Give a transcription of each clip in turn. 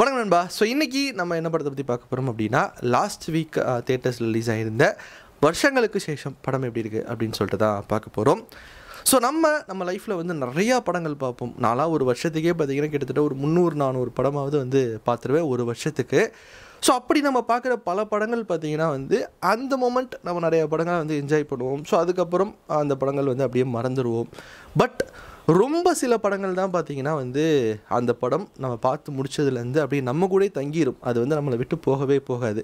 வணக்கம் நண்பா. ஸோ இன்றைக்கி நம்ம என்ன படத்தை பற்றி பார்க்க போகிறோம் அப்படின்னா, லாஸ்ட் வீக் தியேட்டர்ஸில் ரிலீஸ் ஆகியிருந்த வருஷங்களுக்கு சேஷம் படம் எப்படி இருக்குது அப்படின்னு சொல்லிட்டு தான் பார்க்க போகிறோம். ஸோ நம்ம லைஃப்பில் வந்து நிறையா படங்கள் பார்ப்போம். நான்லாம் ஒரு வருஷத்துக்கே பார்த்திங்கன்னா கிட்டத்தட்ட ஒரு 300-400 படமாவது வந்து பார்த்துருவேன் ஒரு வருஷத்துக்கு. ஸோ அப்படி நம்ம பார்க்குற பல படங்கள் பார்த்திங்கன்னா வந்து அந்த மொமெண்ட் நம்ம நிறையா படங்களை வந்து என்ஜாய் பண்ணுவோம். ஸோ அதுக்கப்புறம் அந்த படங்கள் வந்து அப்படியே மறந்துடுவோம். பட் ரொம்ப சில படங்கள் தான் பார்த்திங்கன்னா வந்து அந்த படம் நம்ம பார்த்து முடிச்சதுலேருந்து அப்படியே நம்ம கூட தங்கிடும். அது வந்து நம்மளை விட்டு போகவே போகாது.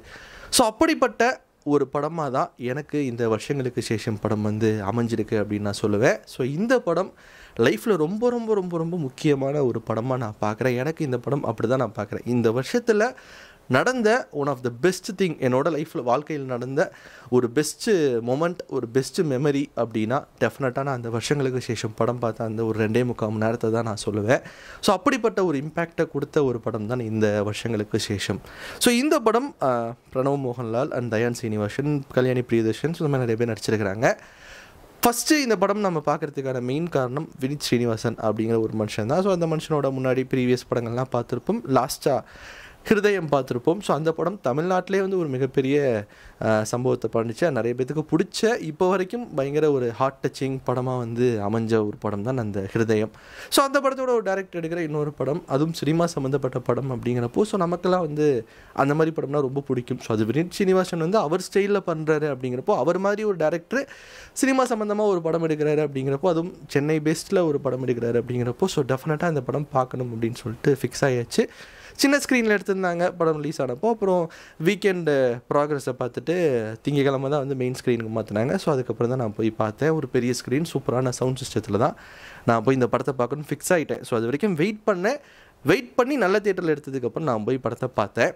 ஸோ அப்படிப்பட்ட ஒரு படமாக தான் எனக்கு இந்த வருஷங்களுக்கு சேஷம் படம் வந்து அமைஞ்சிருக்கு அப்படின்னு நான் சொல்லுவேன். ஸோ இந்த படம் லைஃப்பில் ரொம்ப ரொம்ப ரொம்ப ரொம்ப முக்கியமான ஒரு படமாக நான் பார்க்குறேன். எனக்கு இந்த படம் அப்படி தான் நான் பார்க்குறேன். இந்த வருஷத்தில் நடந்த one of the best thing, என்னோடய லைஃப்பில் வாழ்க்கையில் நடந்த ஒரு பெஸ்ட்டு மொமெண்ட், ஒரு பெஸ்ட்டு மெமரி அப்படின்னா டெஃபினட்டாக நான் அந்த வருஷங்களுக்கு சேஷம் படம் பார்த்த அந்த ஒரு 2.25 மணி நேரத்தை தான் நான் சொல்லுவேன். ஸோ அப்படிப்பட்ட ஒரு இம்பேக்டை கொடுத்த ஒரு படம் தான் இந்த வருஷங்களுக்கு சேஷம். ஸோ இந்த படம் பிரணவ் மோகன்லால் அண்ட் தயான் சீனிவாசன், கல்யாணி பிரியதர்ஷன், இந்த மாதிரி நிறைய பேர் நடிச்சிருக்கிறாங்க. ஃபஸ்ட்டு இந்த படம் நம்ம பார்க்குறதுக்கான மெயின் காரணம் வினித் ஸ்ரீனிவாசன் அப்படிங்கிற ஒரு மனுஷன் தான். ஸோ அந்த மனுஷனோட முன்னாடி ப்ரீவியஸ் படங்கள்லாம் பார்த்துருப்போம். லாஸ்ட்டாக ஹிருதயம் பார்த்துருப்போம். ஸோ அந்த படம் தமிழ்நாட்டிலே வந்து ஒரு மிகப்பெரிய சம்பவத்தை பண்ணிச்சு. நிறைய பேத்துக்கு பிடிச்ச, இப்போ வரைக்கும் பயங்கர ஒரு ஹார்ட் டச்சிங் படமாக வந்து அமைஞ்ச ஒரு படம் தான் அந்த ஹிருதயம். ஸோ அந்த படத்தோட ஒரு டைரக்டர் எடுக்கிற இன்னொரு படம், அதுவும் சினிமா சம்மந்தப்பட்ட படம் அப்படிங்கிறப்போ ஸோ நமக்கெல்லாம் வந்து அந்த மாதிரி படம்னா ரொம்ப பிடிக்கும். ஸோ அது வினித் ஸ்ரீனிவாசன் வந்து அவர் ஸ்டைலில் பண்ணுறாரு அப்படிங்கிறப்போ, அவர் மாதிரி ஒரு டேரக்டர் சினிமா சம்மந்தமாக ஒரு படம் எடுக்கிறாரு அப்படிங்கிறப்போ, அதுவும் சென்னை பேஸ்டில் ஒரு படம் எடுக்கிறாரு அப்படிங்கிறப்போ ஸோ டெஃபினட்டாக அந்த படம் பார்க்கணும் அப்படின்னு சொல்லிட்டு ஃபிக்ஸ் ஆகியாச்சு. சின்ன ஸ்க்ரீனில் எடுத்திருந்தாங்க படம் ரிலீஸ் ஆனப்போ. அப்புறம் வீக்கெண்டு ப்ராக்ரஸை பார்த்துட்டு திங்கக்கிழமை தான் வந்து மெயின் ஸ்க்ரீனுக்கு மாற்றினாங்க. ஸோ அதுக்கப்புறம் தான் நான் போய் பார்த்தேன். ஒரு பெரிய ஸ்க்ரீன், சூப்பரான சவுண்ட் சிஸ்டத்தில் தான் நான் போய் இந்த படத்தை பார்க்கணும்னு ஃபிக்ஸ் ஆகிட்டேன். ஸோ அது வரைக்கும் வெயிட் பண்ணி நல்ல தியேட்டரில் எடுத்ததுக்கப்புறம் நான் போய் படத்தை பார்த்தேன்.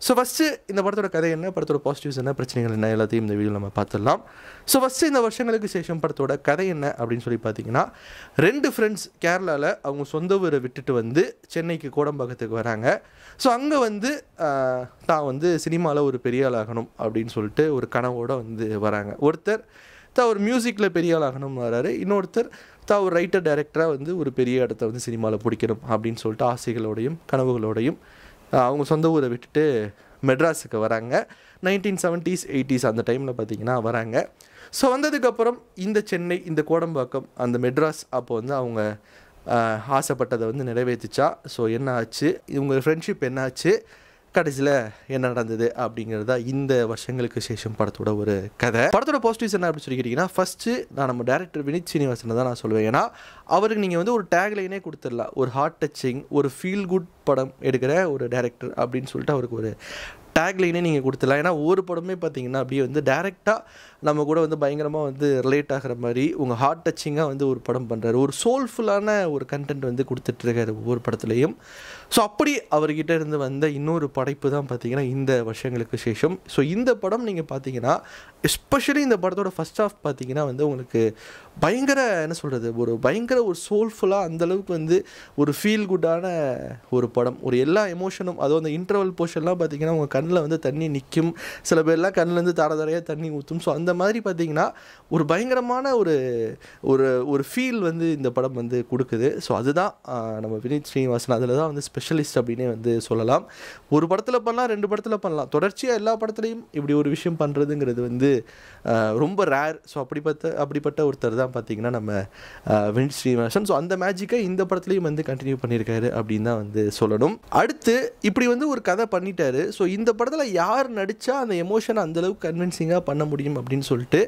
ஸோ ஃபஸ்ட்டு இந்த படத்தோட கதை என்ன, படத்தோட பாசிட்டிவ்ஸ் என்ன, பிரச்சனைகள் என்ன, எல்லாத்தையும் இந்த வீடியோவில் நம்ம பார்த்துடலாம். ஸோ ஃபஸ்ட்டு இந்த வருஷங்களுக்கு சேஷம் படத்தோட கதை என்ன அப்படின்னு சொல்லி பார்த்தீங்கன்னா, 2 ஃப்ரெண்ட்ஸ் கேரளாவில் அவங்க சொந்த ஊரை விட்டுட்டு வந்து சென்னைக்கு கோடம்பாக்கத்துக்கு வராங்க. ஸோ அங்கே வந்து தான் வந்து சினிமாவில் ஒரு பெரிய ஆள் ஆகணும் அப்படின்னு சொல்லிட்டு ஒரு கனவோடு வந்து வராங்க. ஒருத்தர் தான் ஒரு மியூசிக்கில் பெரிய ஆள் ஆகணும்னு வராரு. இன்னொருத்தர் தான் ஒரு ரைட்டர் டைரக்டராக வந்து ஒரு பெரிய இடத்த வந்து சினிமாவில் பிடிக்கணும் அப்படின்னு சொல்லிட்டு ஆசைகளோடையும் கனவுகளோடையும் அவங்க சொந்த ஊரை விட்டுட்டு மெட்ராஸுக்கு வராங்க. 1970s 80s அந்த டைமில் பார்த்திங்கன்னா வராங்க. ஸோ வந்ததுக்கப்புறம் இந்த சென்னை, இந்த கோடம்பாக்கம், அந்த மெட்ராஸ் அப்போ வந்து அவங்க ஆசைப்பட்டதை வந்து நிறைவேற்றிச்சா? ஸோ என்ன ஆச்சு, இவங்க ஃப்ரெண்ட்ஷிப் என்ன ஆச்சு, கடைசியில் என்ன நடந்தது அப்படிங்கிறதா இந்த வருஷங்களுக்கு சேஷம் படத்தோட ஒரு கதை. படத்தோட பாசிட்டிவ்ஸ் என்ன அப்படின்னு சொல்லி கேட்டிங்கன்னா, ஃபஸ்ட்டு நான் நம்ம டேரக்டர் வினித் ஸ்ரீனிவாசனை தான் நான் சொல்லுவேன். ஏன்னா அவருக்கு நீங்கள் வந்து ஒரு டேக்லைனே கொடுத்துடலாம். ஒரு ஹார்ட் டச்சிங், ஒரு ஃபீல் குட் படம் எடுக்கிற ஒரு டேரக்டர் அப்படின்னு சொல்லிட்டு அவருக்கு ஒரு டேக்லைனே நீங்கள் கொடுத்துடலாம். ஏன்னா ஒவ்வொரு படமே பார்த்தீங்கன்னா அப்படியே வந்து டேரெக்டாக நம்ம கூட வந்து பயங்கரமாக வந்து ரிலேட் ஆகிற மாதிரி உங்கள் ஹார்ட் டச்சிங்காக வந்து ஒரு படம் பண்ணுறாரு. ஒரு சோல்ஃபுல்லான ஒரு கண்டென்ட் வந்து கொடுத்துட்ருக்காரு ஒவ்வொரு படத்துலையும். ஸோ அப்படி அவர்கிட்ட இருந்து வந்த இன்னொரு படைப்பு தான் பார்த்திங்கன்னா இந்த வருஷங்களுக்கு சேஷம். ஸோ இந்த படம் நீங்கள் பார்த்தீங்கன்னா, எஸ்பெஷலி இந்த படத்தோட ஃபஸ்ட் ஹாஃப் பார்த்திங்கன்னா வந்து உங்களுக்கு பயங்கர என்ன சொல்கிறது, ஒரு சோல்ஃபுல்லாக அந்தளவுக்கு வந்து ஒரு ஃபீல் குட்டான ஒரு படம். ஒரு எல்லா எமோஷனும், அதுவும் அந்த இன்டர்வல் போர்ஷன்லாம் பார்த்திங்கன்னா உங்கள் கண்ணில் வந்து தண்ணி நிற்கும். சில பேர்லாம் கண்ணிலேருந்து தரையாக தண்ணி ஊற்றும். ஸோ அந்த மாதிரி பார்த்திங்கன்னா ஒரு பயங்கரமான ஒரு ஃபீல் வந்து இந்த படம் வந்து கொடுக்குது. ஸோ அதுதான் நம்ம வினித் ஸ்ரீனிவாசன் அதில் தான் வந்து ஸ்பெஷலிஸ்ட் அப்படின்னே வந்து சொல்லலாம். ஒரு படத்தில் பண்ணலாம், 2 படத்தில் பண்ணலாம், தொடர்ச்சியாக எல்லா படத்துலையும் இப்படி ஒரு விஷயம் பண்ணுறதுங்கிறது வந்து ரொம்ப ரேர். ஸோ அப்படிப்பட்ட ஒருத்தர் தான் பார்த்திங்கன்னா நம்ம வினித் ஸ்ரீனிவாசன். ஸோ அந்த மேஜிக்கை இந்த படத்துலையும் வந்து கண்டினியூ பண்ணியிருக்காரு அப்படின்னு தான் வந்து சொல்லணும். அடுத்து இப்படி வந்து ஒரு கதை பண்ணிட்டாரு. ஸோ இந்த படத்தில் யார் நடித்தா அந்த எமோஷனை அந்தளவுக்கு கன்வின்சிங்காக பண்ண முடியும் அப்படின்னு சொல்லிட்டு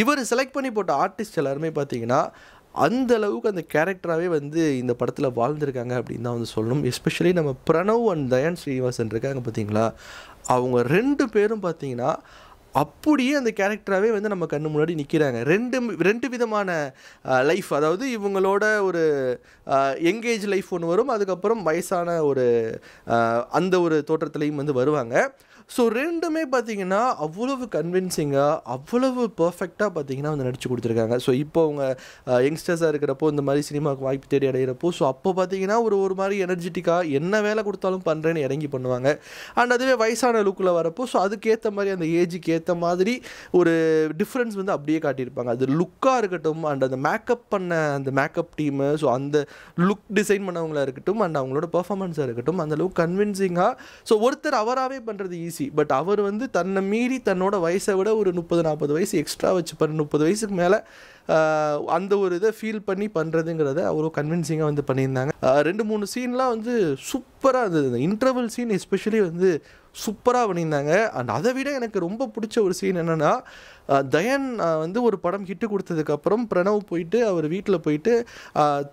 இவர் செலக்ட் பண்ணி போட்ட ஆர்டிஸ்ட் எல்லாருமே பார்த்திங்கன்னா அந்த அளவுக்கு அந்த கேரக்டராகவே வந்து இந்த படத்தில் வாழ்ந்திருக்காங்க அப்படின்னு தான் வந்து சொல்லணும். எஸ்பெஷலி நம்ம பிரணவ் அண்ட் தயான் ஸ்ரீனிவாசன் இருக்காங்க பார்த்தீங்களா, அவங்க 2 பேரும் பார்த்திங்கன்னா அப்படியே அந்த கேரக்டராகவே வந்து நம்ம கண்ணு முன்னாடி நிற்கிறாங்க. 2 விதமான லைஃப், அதாவது இவங்களோட ஒரு யங்கேஜ் லைஃப் ஒன்று வரும், அதுக்கப்புறம் வயசான ஒரு அந்த ஒரு தோற்றத்துலேயும் வந்து வருவாங்க. ஸோ 2மே பார்த்திங்கன்னா அவ்வளவு கன்வின்சிங்காக, அவ்வளவு பர்ஃபெக்டாக பார்த்திங்கன்னா வந்து நடித்து கொடுத்துருக்காங்க. ஸோ இப்போ அவங்க யங்ஸ்டர்ஸாக இருக்கிறப்போ இந்த மாதிரி சினிமாவுக்கு வாய்ப்பு தேடி அடைகிறப்போ ஸோ அப்போ பார்த்திங்கன்னா ஒரு மாதிரி எனர்ஜெட்டிக்காக என்ன வேலை கொடுத்தாலும் பண்ணுறேன்னு இறங்கி பண்ணுவாங்க. அண்ட் அதுவே வயசான லுக்கில் வரப்போ ஸோ அதுக்கேற்ற மாதிரி அந்த ஏஜுக்கு ஏற்ற ஏற்ற மாதிரி ஒரு டிஃப்ரென்ஸ் வந்து அப்படியே காட்டியிருப்பாங்க. அது லுக்காக இருக்கட்டும் அண்ட் அந்த மேக்கப் பண்ண அந்த மேக்கப் டீமு, ஸோ அந்த லுக் டிசைன் பண்ணவங்களாக இருக்கட்டும் அண்ட் அவங்களோட பர்ஃபார்மன்ஸாக இருக்கட்டும் அந்த அளவுக்கு கன்வின்சிங்காக. ஸோ ஒருத்தர் அவராகவே பண்ணுறது ஈஸி, பட் அவர் வந்து தன்னை மீறி தன்னோட வயசை விட ஒரு 30-40 வயசு எக்ஸ்ட்ரா வச்சு 30 வயசுக்கு மேலே அந்த ஒரு இதை ஃபீல் பண்ணி பண்ணுறதுங்கிறத அவ்வளோ கன்வின்சிங்காக வந்து பண்ணியிருந்தாங்க. 2-3 சீன்லாம் வந்து சூப்பராக இருந்தது. இந்த இன்டர்வல் சீன் எஸ்பெஷலி வந்து சூப்பராக பண்ணியிருந்தாங்க. அண்ட் அதை விட எனக்கு ரொம்ப பிடிச்ச ஒரு சீன் என்னென்னா, தயன் வந்து ஒரு படம் ஹிட்டு கொடுத்ததுக்கப்புறம் பிரணவ் போயிட்டு அவர் வீட்டில் போயிட்டு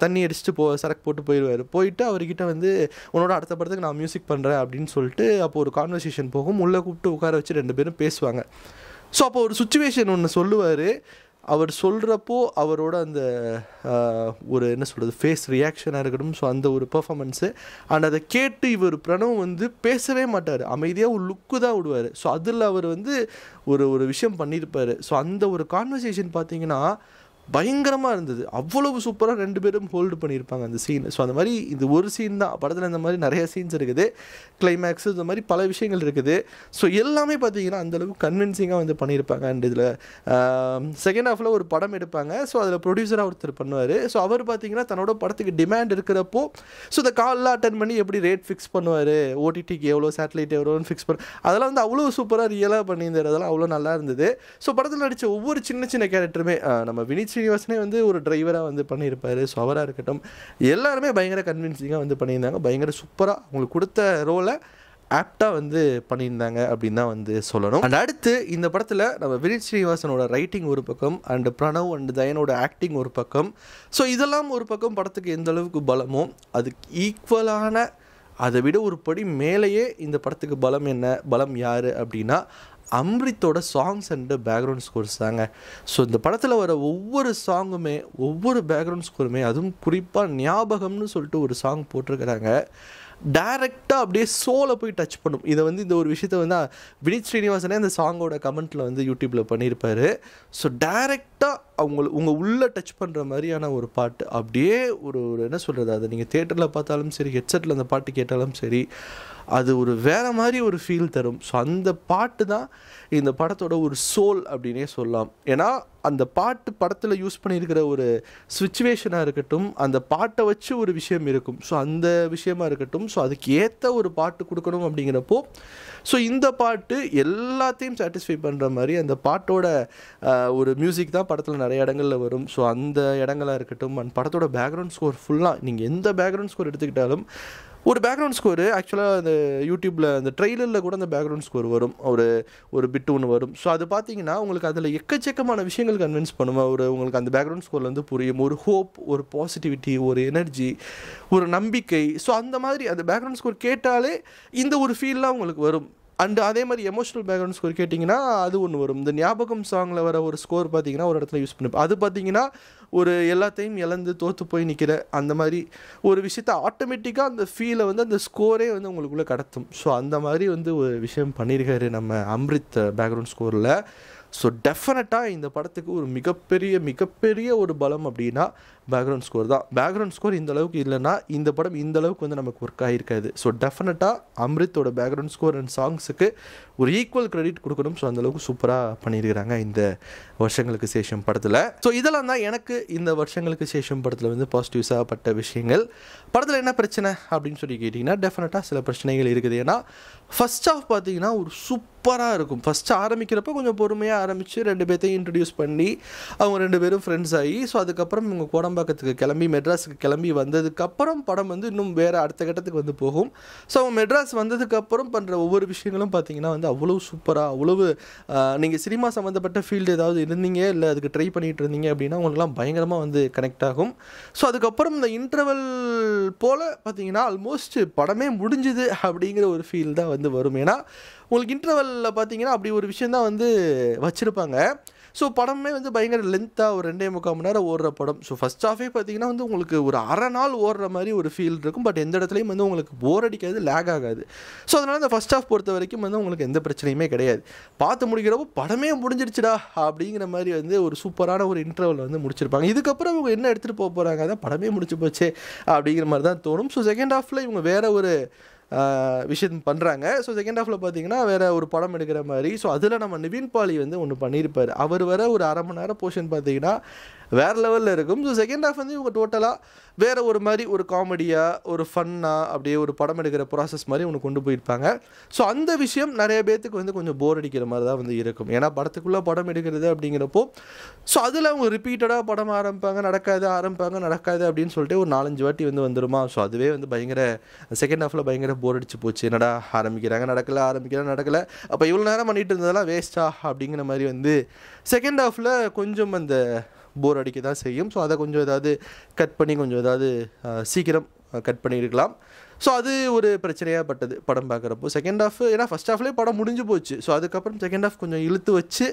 தண்ணி அடிச்சுட்டு சரக்கு போட்டு போயிடுவார். போயிட்டு அவர்கிட்ட வந்து உன்னோட அடுத்த படத்துக்கு நான் மியூசிக் பண்ணுறேன் அப்படின்னு சொல்லிட்டு அப்போ ஒரு கான்வர்சேஷன் போகும். உள்ளே கூப்பிட்டு உட்கார வச்சு 2 பேரும் பேசுவாங்க. ஸோ அப்போ ஒரு சுச்சுவேஷன் ஒன்று சொல்லுவார். அவர் சொல்கிறப்போ அவரோட அந்த ஒரு என்ன சொல்கிறது ஃபேஸ் ரியாக்ஷனாக இருக்கட்டும், ஸோ அந்த ஒரு பர்ஃபார்மன்ஸு அண்ட் அதை கேட்டு இவர் பிரணவ் வந்து பேசவே மாட்டார், அமைதியாக ஒரு லுக்கு தான் விடுவார். ஸோ அதில் அவர் வந்து ஒரு விஷயம் பண்ணியிருப்பார். ஸோ அந்த ஒரு கான்வர்சேஷன் பார்த்தீங்கன்னா பயங்கரமாக இருந்தது. அவ்வளவு சூப்பராக 2 பேரும் ஹோல்டு பண்ணியிருப்பாங்க அந்த சீன். ஸோ அந்த மாதிரி இது ஒரு சீன் தான் படத்தில், இந்த மாதிரி நிறைய சீன்ஸ் இருக்குது, கிளைமேக்ஸு, இந்த மாதிரி பல விஷயங்கள் இருக்குது. ஸோ எல்லாமே பார்த்தீங்கன்னா அந்தளவுக்கு கன்வின்சிங்காக வந்து பண்ணியிருப்பாங்க. அண்ட் இதில் செகண்ட் ஹாஃபில் ஒரு படம் எடுப்பாங்க. ஸோ அதில் ப்ரொடியூசராக ஒருத்தர் பண்ணுவார். ஸோ அவர் பார்த்தீங்கன்னா தன்னோட படத்துக்கு டிமாண்ட் இருக்கிறப்போ ஸோ இந்த கால்லாம் அட்டன் பண்ணி எப்படி ரேட் ஃபிக்ஸ் பண்ணுவார், ஓடிடிக்கு எவ்வளோ, சேட்டலைட் எவ்வளோன்னு ஃபிக்ஸ் பண்ண, அதெல்லாம் வந்து அவ்வளோ சூப்பராக ரியலாக பண்ணியிருந்தார். அதெல்லாம் அவ்வளோ நல்லா இருந்தது. ஸோ படத்தில் நடித்த ஒவ்வொரு சின்ன சின்ன கேரக்டருமே நம்ம வினித் ஸ்ரீனிவாசனே வந்து ஒரு டிரைவராக வந்து பண்ணியிருப்பார். ஸோ அவராக இருக்கட்டும் எல்லாருமே பயங்கர கன்வின்சிங்காக வந்து பண்ணியிருந்தாங்க. பயங்கர சூப்பராக அவங்களுக்கு கொடுத்த ரோலை ஆப்டாக வந்து பண்ணியிருந்தாங்க அப்படின்னு தான் வந்து சொல்லணும். அண்ட் அடுத்து இந்த படத்தில் நம்ம வினித் ஸ்ரீனிவாசனோட ரைட்டிங் ஒரு பக்கம் அண்ட் பிரணவ் அண்ட் தயனோட ஆக்டிங் ஒரு பக்கம். ஸோ இதெல்லாம் ஒரு பக்கம் படத்துக்கு எந்த அளவுக்கு பலமோ அதுக்கு ஈக்குவலான, அதை விட ஒரு படி மேலேயே இந்த படத்துக்கு பலம் யார் அப்படின்னா அம்ரித்தோட சாங்ஸ் அண்டு பேக்ரவுண்ட் ஸ்கோர்ஸ் தாங்க. ஸோ இந்த படத்தில் வர ஒவ்வொரு சாங்குமே, ஒவ்வொரு பேக்ரவுண்ட் ஸ்கோருமே, அதுவும் குறிப்பாக ஞாபகம்னு சொல்லிட்டு ஒரு சாங் போட்டிருக்கிறாங்க, டைரெக்டாக அப்படியே சோலை போய் டச் பண்ணும். இதை வந்து இந்த ஒரு விஷயத்தை வந்து வினித் ஸ்ரீனிவாசனே அந்த சாங்கோட கமெண்ட்டில் வந்து யூடியூப்பில் பண்ணியிருப்பார். ஸோ டைரெக்டாக உங்கள் உள்ளே டச் பண்ணுற மாதிரியான ஒரு பாட்டு, அப்படியே ஒரு என்ன சொல்கிறது, அதை நீங்கள் தியேட்டரில் பார்த்தாலும் சரி, ஹெட்செட்டில் அந்த பாட்டு கேட்டாலும் சரி, அது ஒரு வேறு மாதிரி ஒரு ஃபீல் தரும். ஸோ அந்த பாட்டு தான் இந்த படத்தோட ஒரு சோல் அப்படின்னே சொல்லலாம். ஏன்னா அந்த பாட்டு படத்தில் யூஸ் பண்ணியிருக்கிற ஒரு சிச்சுவேஷனாக இருக்கட்டும், அந்த பாட்டை வச்சு ஒரு விஷயம் இருக்கும். ஸோ அந்த விஷயமா இருக்கட்டும், ஸோ அதுக்கு ஏற்ற ஒரு பாட்டு கொடுக்கணும் அப்படிங்கிறப்போ ஸோ இந்த பாட்டு எல்லாத்தையும் சாட்டிஸ்ஃபை பண்ணுற மாதிரி அந்த பாட்டோட ஒரு மியூசிக் தான் படத்தில் நிறைய இடங்களில் வரும். ஸோ அந்த இடங்களாக இருக்கட்டும் அண்ட் படத்தோட பேக்ரவுண்ட் ஸ்கோர் ஃபுல்லாக நீங்கள் எந்த பேக்ரவுண்ட் ஸ்கோர் எடுத்துக்கிட்டாலும், ஒரு பேக்ரவுண்ட் ஸ்கோரு ஆக்சுவலாக அந்த யூடியூப்பில் அந்த ட்ரெய்லரில் கூட அந்த பேக்ரவுண்ட் ஸ்கோர் வரும், ஒரு பிட்டு ஒன்று வரும். ஸோ அது பார்த்தீங்கன்னா உங்களுக்கு அதில் எக்கச்சக்கமான விஷயங்கள் கன்வின்ஸ் பண்ணும். உங்களுக்கு அந்த பேக்ரவுண்ட் ஸ்கோரில் வந்து புரியும், ஒரு ஹோப், ஒரு பாசிட்டிவிட்டி, ஒரு எனர்ஜி, ஒரு நம்பிக்கை. ஸோ அந்த மாதிரி அந்த பேக்ரவுண்ட் ஸ்கோர் கேட்டாலே இந்த ஒரு ஃபீல்லாம் உங்களுக்கு வரும். அண்டு அதே மாதிரி எமோஷனல் பேக்ரவுண்ட் ஸ்கோர் கேட்டிங்கன்னா அது ஒன்று வரும். இந்த ஞாபகம் சாங்கில் வர ஒரு ஸ்கோர் பார்த்தீங்கன்னா ஒரு இடத்துல யூஸ் பண்ணிப்போம். அது பார்த்தீங்கன்னா ஒரு எல்லாத்தையும் இழந்து தோற்று போய் நிற்கிற அந்த மாதிரி ஒரு விஷயத்த ஆட்டோமேட்டிக்காக அந்த ஃபீலை வந்து அந்த ஸ்கோரே வந்து உங்களுக்குள்ளே கடத்தும். ஸோ அந்த மாதிரி வந்து ஒரு விஷயம் பண்ணியிருக்காரு நம்ம அம்ரித் பேக்ரவுண்ட் ஸ்கோரில். ஸோ டெஃபினட்டாக இந்த படத்துக்கு ஒரு மிகப்பெரிய ஒரு பலம் அப்படின்னா பேக்ரவுண்ட் ஸ்கோர் தான். பேக்ரவுண்ட் ஸ்கோர் இந்த அளவுக்கு இல்லைன்னா இந்த படம் இந்த அளவுக்கு வந்து நமக்கு ஒர்க் ஆகிருக்காது. ஸோ டெஃபினட்டாக அம்ரித்தோட பேக்ரவுண்ட் ஸ்கோர் அண்ட் சாங்ஸுக்கு ஒரு ஈக்குவல் கிரெடிட் கொடுக்கணும். ஸோ அந்தளவுக்கு சூப்பராக பண்ணியிருக்கிறாங்க இந்த வருஷங்களுக்கு சேஷம் படத்தில். ஸோ இதெல்லாம் தான் எனக்கு இந்த வருஷங்களுக்கு சேஷம் படத்தில் வந்து பாசிட்டிவ்ஸாக பட்ட விஷயங்கள். படத்தில் என்ன பிரச்சனை அப்படின்னு சொல்லி கேட்டிங்கன்னா டெஃபினட்டாக சில பிரச்சனைகள் இருக்குது. ஏன்னா ஃபஸ்ட் ஆஃப் பார்த்தீங்கன்னா ஒரு சூப்பராக இருக்கும். ஃபஸ்ட்டு ஆரம்பிக்கிறப்ப கொஞ்சம் பொறுமையாக ஆரம்பித்து 2 பேர்த்தையும் இன்ட்ரடியூஸ் பண்ணி அவங்க 2 பேரும் ஃப்ரெண்ட்ஸ் ஆகி, ஸோ அதுக்கப்புறம் இவங்க கோடம்பாக்கத்துக்கு கிளம்பி மெட்ராஸுக்கு கிளம்பி வந்ததுக்கப்புறம் படம் வந்து இன்னும் வேறு அடுத்த கட்டத்துக்கு வந்து போகும். ஸோ அவங்க மெட்ராஸ் வந்ததுக்கப்புறம் பண்ணுற ஒவ்வொரு விஷயங்களும் பார்த்தீங்கன்னா வந்து அவ்வளோ சூப்பராக, அவ்வளவு நீங்கள் சினிமா சம்மந்தப்பட்ட ஃபீல்டு ஏதாவது இருந்தீங்க இல்லை அதுக்கு ட்ரை பண்ணிகிட்டு இருந்தீங்க அப்படின்னா உங்களுக்குலாம் பயங்கரமாக வந்து கனெக்ட் ஆகும். ஸோ அதுக்கப்புறம் இந்த இன்டர்வல் போல் பார்த்தீங்கன்னா ஆல்மோஸ்ட் படமே முடிஞ்சுது அப்படிங்கிற ஒரு ஃபீல் தான் வந்து வரும். ஏன்னா உங்களுக்கு இன்டர்வலில் பார்த்தீங்கன்னா அப்படி ஒரு விஷயம் தான் வந்து வச்சுருப்பாங்க. ஸோ படமே வந்து பயங்கர லென்த்தாக ஒரு 2.25 மணி நேரம் ஓடுற படம். ஸோ ஃபஸ்ட் ஹாஃபே பார்த்தீங்கன்னா வந்து உங்களுக்கு ஒரு அரை நாள் ஓடுற மாதிரி ஒரு ஃபீல் இருக்கும். பட் எந்த இடத்துலையும் வந்து உங்களுக்கு போர் அடிக்காது, லேக் ஆகாது. ஸோ அதனால் அந்த ஃபஸ்ட் ஹாஃப் பொறுத்த வரைக்கும் வந்து உங்களுக்கு எந்த பிரச்சனையுமே கிடையாது. பார்த்து முடிக்கிறப்போ படமே முடிஞ்சிருச்சுடா அப்படிங்கிற மாதிரி வந்து ஒரு சூப்பரான ஒரு இன்டர்வல் வந்து முடிச்சிருப்பாங்க. இதுக்கப்புறம் இவங்க என்ன எடுத்துகிட்டு போக போகிறாங்க, அதான் படமே முடிச்சு போச்சே அப்படிங்கிற மாதிரி தான் தோணும். ஸோ செகண்ட் ஹாஃபில் இவங்க வேறு ஒரு விஷயம் பண்ணுறாங்க. ஸோ செகண்ட் ஹாஃபில் பார்த்தீங்கன்னா வேறு ஒரு படம் எடுக்கிற மாதிரி. ஸோ அதில் நம்ம நிவின் பாலி வந்து ஒன்று பண்ணியிருப்பார். அவர் வர ஒரு அரை மணி நேரம் போர்ஷன் பார்த்தீங்கன்னா வேறு லெவலில் இருக்கும். ஸோ செகண்ட் ஹாஃப் வந்து இவங்க டோட்டலாக வேறு ஒரு மாதிரி ஒரு காமெடியாக ஒரு ஃபன்னாக அப்படியே ஒரு படம் எடுக்கிற ப்ராசஸ் மாதிரி ஒன்று கொண்டு போயிருப்பாங்க. ஸோ அந்த விஷயம் நிறைய பேர்த்துக்கு வந்து கொஞ்சம் போர் அடிக்கிற மாதிரி தான் வந்து இருக்கும். ஏன்னா படத்துக்குள்ளே படம் எடுக்கிறது அப்படிங்கிறப்போ ஸோ அதில் அவங்க ரிப்பீட்டடாக படம் ஆரம்பிப்பாங்க, நடக்காது அப்படின்னு சொல்லிட்டு ஒரு 4-5 வாட்டி வந்து வந்துடுமா. ஸோ அதுவே வந்து பயங்கர செகண்ட் ஹாஃபில் பயங்கர போர் அடிச்சு போச்சு. என்னடா ஆரம்பிக்கிறாங்க நடக்கலை, அப்போ இவ்வளோ நேரம் பண்ணிட்டு இருந்ததெல்லாம் வேஸ்ட்டா அப்படிங்கிற மாதிரி வந்து செகண்ட் ஹாஃபில் கொஞ்சம் அந்த போர் அடிக்க தான் செய்யும். ஸோ அதை கொஞ்சம் ஏதாவது கட் பண்ணி கொஞ்சம் ஏதாவது சீக்கிரம் கட் பண்ணியிருக்கலாம். ஸோ அது ஒரு பிரச்சனையாக பட்டது படம் பார்க்குறப்போ. செகண்ட் ஹாஃப் ஏன்னா ஃபஸ்ட் ஹாஃப்லேயே படம் முடிஞ்சு போச்சு. ஸோ அதுக்கப்புறம் செகண்ட் ஹாஃப் கொஞ்சம் இழுத்து வச்சு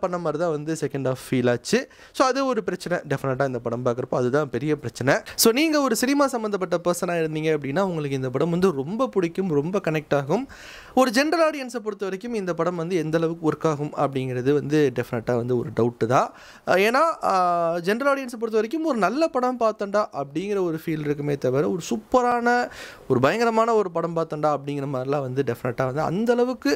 பண்ண மாதிரி தான் வந்து செகண்ட் ஹாஃப் ஃபீல் ஆச்சு. ஸோ அது ஒரு பிரச்சனை டெஃபினட்டாக இந்த படம் பார்க்குறப்போ அதுதான் பெரிய பிரச்சனை. ஸோ நீங்கள் ஒரு சினிமா சம்மந்தப்பட்ட பர்சனாக இருந்தீங்க அப்படின்னா உங்களுக்கு இந்த படம் வந்து ரொம்ப பிடிக்கும், ரொம்ப கனெக்ட் ஆகும். ஒரு ஜென்ரல் ஆடியன்ஸை பொறுத்த வரைக்கும் இந்த படம் வந்து எந்த அளவுக்கு ஒர்க் ஆகும் அப்படிங்கிறது வந்து டெஃபினட்டாக வந்து ஒரு டவுட்டு தான். ஏன்னா ஜென்ரல் ஆடியன்ஸை பொறுத்த வரைக்கும் ஒரு நல்ல படம் பார்த்தண்டா அப்படிங்கிற ஒரு ஃபீல் இருக்குமே தவிர ஒரு சூப்பரான ஒரு பயங்கரமான ஒரு படம் பார்த்தண்டா அப்படிங்கிற மாதிரிலாம் வந்து டெஃபினட்டாக வந்து அந்தளவுக்கு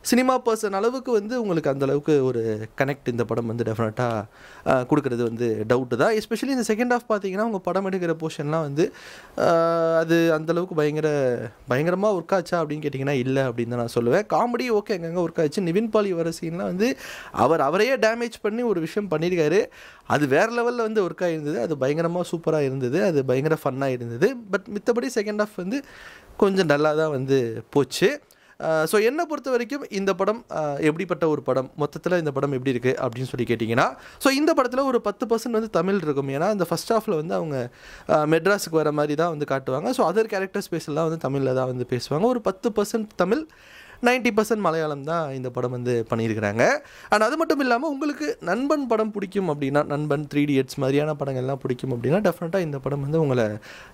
சினிமா பர்சன் அளவுக்கு வந்து உங்களுக்கு அந்தளவுக்கு ஒரு கனெக்ட் இந்த படம் வந்து டெஃபினட்டாக கொடுக்குறது வந்து டவுட்டு தான். எஸ்பெஷலி இந்த செகண்ட் ஹாஃப் பார்த்தீங்கன்னா உங்கள் படம் எடுக்கிற போர்ஷன்லாம் வந்து அது அந்தளவுக்கு பயங்கரமாக ஒர்க் ஆச்சா அப்படின்னு கேட்டிங்கன்னா இல்லை அப்படின்னு தான் நான் சொல்லுவேன். காமெடி ஓகே எங்கெங்கே ஒர்க் ஆச்சு. நிவின் பாலி வர சீன்லாம் வந்து அவரையே டேமேஜ் பண்ணி ஒரு விஷயம் பண்ணியிருக்காரு. அது வேறு லெவலில் வந்து ஒர்க் ஆகிருந்தது. அது பயங்கரமாக சூப்பராக இருந்தது. அது பயங்கர ஃபன்னாக இருந்தது. பட் மித்தபடி செகண்ட் ஹாஃப் வந்து கொஞ்சம் நல்லா தான் வந்து போச்சு. ஸோ என்னை பொறுத்த வரைக்கும் இந்த படம் எப்படிப்பட்ட ஒரு படம், மொத்தத்தில் இந்த படம் எப்படி இருக்குது அப்படின்னு சொல்லி கேட்டிங்கன்னா ஸோ இந்த படத்தில் ஒரு 10% வந்து தமிழ் இருக்கும். ஏன்னா இந்த ஃபஸ்ட் ஹாஃபில் வந்து அவங்க மெட்ராஸுக்கு வர மாதிரி தான் வந்து காட்டுவாங்க. ஸோ அதர் கேரக்டர்ஸ் பேசலாம் வந்து தமிழில் தான் வந்து பேசுவாங்க. ஒரு 10% தமிழ், 90% மலையாளம் தான் இந்த படம் வந்து பண்ணியிருக்கிறாங்க. அண்ட் அது மட்டும் இல்லாமல் உங்களுக்கு நண்பன் படம் பிடிக்கும் அப்படின்னா, நண்பன், 3 Idiots மாதிரியான படங்கள்லாம் பிடிக்கும் அப்படின்னா டெஃபினட்டாக இந்த படம் வந்து உங்களை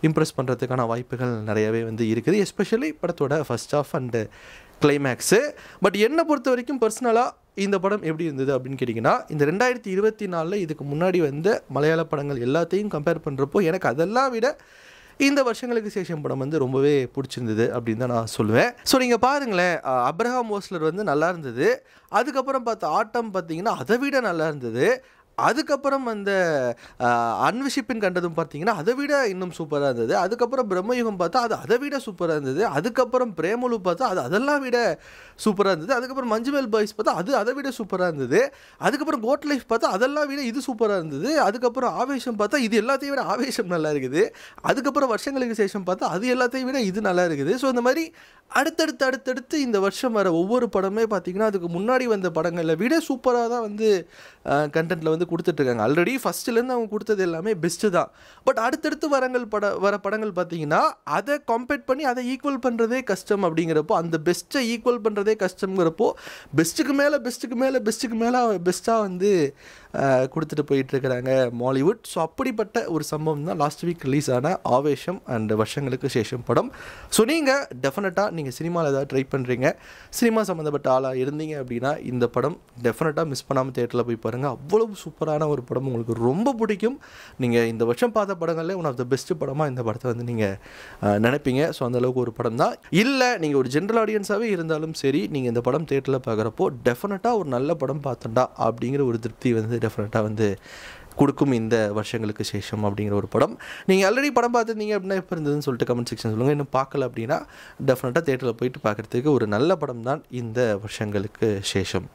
இம்ப்ரெஸ் பண்ணுறதுக்கான வாய்ப்புகள் நிறையவே வந்து இருக்குது. எஸ்பெஷலி படத்தோட first half and climax. But என்னை பொறுத்த வரைக்கும் பர்சனலாக இந்த படம் எப்படி இருந்தது அப்படின்னு கேட்டிங்கன்னா இந்த 2024 இதுக்கு முன்னாடி வந்த மலையாள படங்கள் எல்லாத்தையும் கம்பேர் பண்ணுறப்போ எனக்கு அதெல்லாம் விட இந்த வருஷங்களுக்கு சேஷம் படம் வந்து ரொம்பவே பிடிச்சிருந்தது அப்படின்னு தான் நான் சொல்லுவேன். ஸோ நீங்கள் பாருங்களேன், அப்ரஹாம் ஓஸ்லர் வந்து நல்லா இருந்தது. அதுக்கப்புறம் பார்த்த ஆட்டம் பார்த்தீங்கன்னா அதை விட நல்லா இருந்தது. அதுக்கப்புறம் அந்த அன்விஷிப்பின் கண்டதும் பார்த்தீங்கன்னா அதை விட இன்னும் சூப்பராக இருந்தது. அதுக்கப்புறம் பிரம்மயுகம் பார்த்தா அது அதை விட சூப்பராக இருந்தது. அதுக்கப்புறம் பிரேமலு பார்த்தா அது அதெல்லாம் விட சூப்பராக இருந்தது. அதுக்கப்புறம் மஞ்சுமேல் பாய்ஸ் பார்த்தா அது அதை விட சூப்பராக இருந்தது. அதுக்கப்புறம் கோட் லைஃப் பார்த்தா அதெல்லாம் விட இது சூப்பராக இருந்தது. அதுக்கப்புறம் ஆவேஷம் பார்த்தா இது எல்லாத்தையும் விட ஆவேஷம் நல்லா இருக்குது. அதுக்கப்புறம் வருஷங்களுக்கு சேஷம் பார்த்தா அது எல்லாத்தையும் விட இது நல்லா இருக்குது. ஸோ இந்த மாதிரி அடுத்தடுத்து இந்த வருஷம் வர ஒவ்வொரு படமே பார்த்தீங்கன்னா அதுக்கு முன்னாடி வந்த படங்களை விட சூப்பராக தான் வந்து கண்டென்ட்டில் வந்து கொடுத்துட்ருக்காங்க. ஆல்ரெடி ஃபஸ்ட்டுலேருந்து அவங்க கொடுத்தது எல்லாமே பெஸ்ட்டு தான். பட் அடுத்தடுத்து வர படங்கள் பார்த்தீங்கன்னா அதை கம்பேர் பண்ணி அதை ஈக்குவல் பண்ணுறதே கஷ்டம். அப்படிங்கிறப்போ அந்த பெஸ்ட்டை ஈக்குவல் பண்ணுறதே கஷ்டங்கிறப்போ பெஸ்ட்டுக்கு மேலே பெஸ்ட்டாக வந்து கொடுத்துட்டு போயிட்டுருக்கிறாங்க மாலிவுட். ஸோ அப்படிப்பட்ட ஒரு சம்பவம் தான் லாஸ்ட் வீக் ரிலீஸ் ஆன ஆவேஷம் அண்ட் வருஷங்களுக்கு சேஷம் படம். ஸோ நீங்கள் டெஃபினட்டாக நீங்கள் சினிமாவில் ஏதாவது ட்ரை பண்ணுறீங்க, சினிமா சம்மந்தப்பட்ட ஆளாக இருந்தீங்க அப்படின்னா இந்த படம் டெஃபினட்டாக மிஸ் பண்ணாமல் தேட்டரில் போய் பாருங்கள். அவ்வளவு சூப்பரான ஒரு படம், உங்களுக்கு ரொம்ப பிடிக்கும். நீங்கள் இந்த வருஷம் பார்த்த படங்களே ஒன் ஆஃப் த பெஸ்ட் படமாக இந்த படத்தை வந்து நீங்கள் நினைப்பீங்க. ஸோ அந்தளவுக்கு ஒரு படம் தான். இல்லை நீங்கள் ஒரு ஜென்ரல் ஆடியன்ஸாகவே இருந்தாலும் சரி, நீங்கள் இந்த படம் தேட்டரில் பார்க்குறப்போ டெஃபினட்டாக ஒரு நல்ல படம் பார்த்தண்டா அப்படிங்கிற ஒரு திருப்தி வந்து டெஃபினட்டாக வந்து கொடுக்கும் இந்த வருஷங்களுக்கு சேஷம் அப்படிங்கிற ஒரு படம். நீங்கள் ஆல்ரெடி படம் பார்த்துருந்தீங்க அப்படின்னா எப்போ இருந்ததுன்னு சொல்லிட்டு கமெண்ட் செக்ஷன் சொல்லுங்கள். இன்னும் பார்க்கல அப்படின்னா டெஃபினட்டாக தேட்டரில் போயிட்டு பார்க்குறதுக்கு ஒரு நல்ல படம் தான் இந்த வருஷங்களுக்கு சேஷம்.